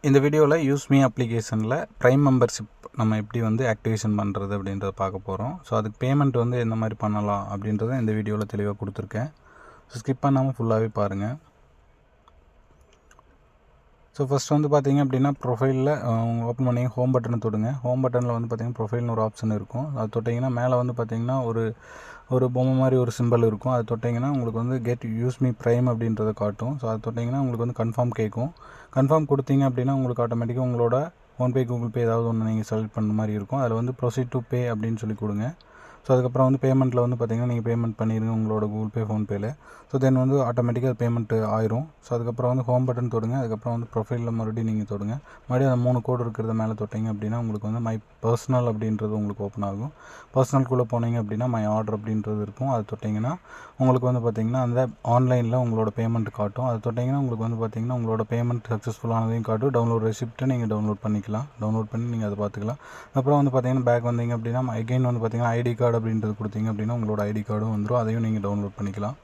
இந்த வீடியோவில் யூஸ்மி அப்ளிகேஷனில் ப்ரைம் மெம்பர்ஷிப் நம்ம எப்படி வந்து ஆக்டிவேஷன் பண்ணுறது அப்படின்றத பார்க்க போகிறோம். ஸோ அதுக்கு பேமெண்ட் வந்து எந்த மாதிரி பண்ணலாம் அப்படின்றத இந்த வீடியோவில் தெளிவாக கொடுத்துருக்கேன். ஸோ ஸ்கிப் பண்ணாமல் ஃபுல்லாகவே பாருங்கள். ஸோ ஃபஸ்ட் வந்து பார்த்திங்க அப்படின்னா ப்ரொஃபைலில் ஓப்பன் பண்ணி ஹோம் பட்டனை தொடுங்க. ஹோம் பட்டனில் வந்து பார்த்திங்கன்னா ப்ரொஃபைல்னு ஒரு ஆப்ஷன் இருக்கும். அது தொட்டிங்கன்னா மேலே வந்து பார்த்திங்கன்னா ஒரு பொம்மை மாதிரி ஒரு சிம்பிள் இருக்கும். அது தொட்டிங்கன்னா உங்களுக்கு வந்து கெட் யூஸ்மி ப்ரைம் அப்படின்றத காட்டும். ஸோ அது தொட்டிங்கன்னா உங்களுக்கு வந்து கன்ஃபார்ம் கேட்கும். கன்ஃபார்ம் கொடுத்தீங்க அப்படின்னா உங்களுக்கு ஆட்டோமேட்டிக்காக உங்களோட ஃபோன்பே கூகுள் பே ஏதாவது ஒன்று நீங்கள் செலக்ட் பண்ணுற மாதிரி இருக்கும். அதில் வந்து ப்ரொசீட் டு பே அப்படின்னு சொல்லி கொடுங்க. ஸோ அதுக்கப்புறம் வந்து பேமெண்ட்டில் வந்து பார்த்திங்கன்னா நீங்கள் பேமெண்ட் பண்ணிடுங்க உங்களோட கூகுள் பே ஃபோன்பேயில். ஸோ தென் வந்து ஆட்டோமேட்டிக்காக பேமெண்ட் ஆயிரும். ஸோ அதுக்கப்புறம் வந்து ஹோம் பட்டன் தொடுங்க. அதுக்கப்புறம் வந்து ப்ரொஃபைலில் மறுபடியும் நீங்கள் தொடுங்க. மறுபடியும் அந்த 3 கோடு இருக்கிறத மேலே தொட்டிங்க அப்படின்னா உங்களுக்கு வந்து மை பர்சனல் அப்படின்றது உங்களுக்கு ஓப்பன் ஆகும். பர்சனல்குள்ளே போனீங்க அப்படின்னா மை ஆர்டர் அப்படின்றது இருக்கும். அது தொட்டிங்கன்னா உங்களுக்கு வந்து பார்த்திங்கன்னா அந்த ஆன்லைனில் உங்களோட பேமெண்ட் காட்டும். அது தொட்டிங்கன்னா உங்களுக்கு வந்து பார்த்திங்கன்னா உங்களோட பேமெண்ட் சக்ஸஸ்ஃபுல்லானதையும் காட்டும். டவுன்லோட் ரெசிப்ட்டை நீங்கள் டவுன்லோட் பண்ணிக்கலாம். டவுன்லோட் பண்ணி நீங்கள் அதை பார்த்துக்கலாம். அப்புறம் வந்து பார்த்திங்கன்னா பேக் வந்தீங்க அப்படின்னா அகைன் வந்து பார்த்திங்கன்னா ஐடி கார்டு அப்படின்றது கொடுத்தீங்க அப்படின்னா உங்களோட ஐடி கார்டும் வந்துடும். அதையும் நீங்கள் டவுன்லோட் பண்ணிக்கலாம்.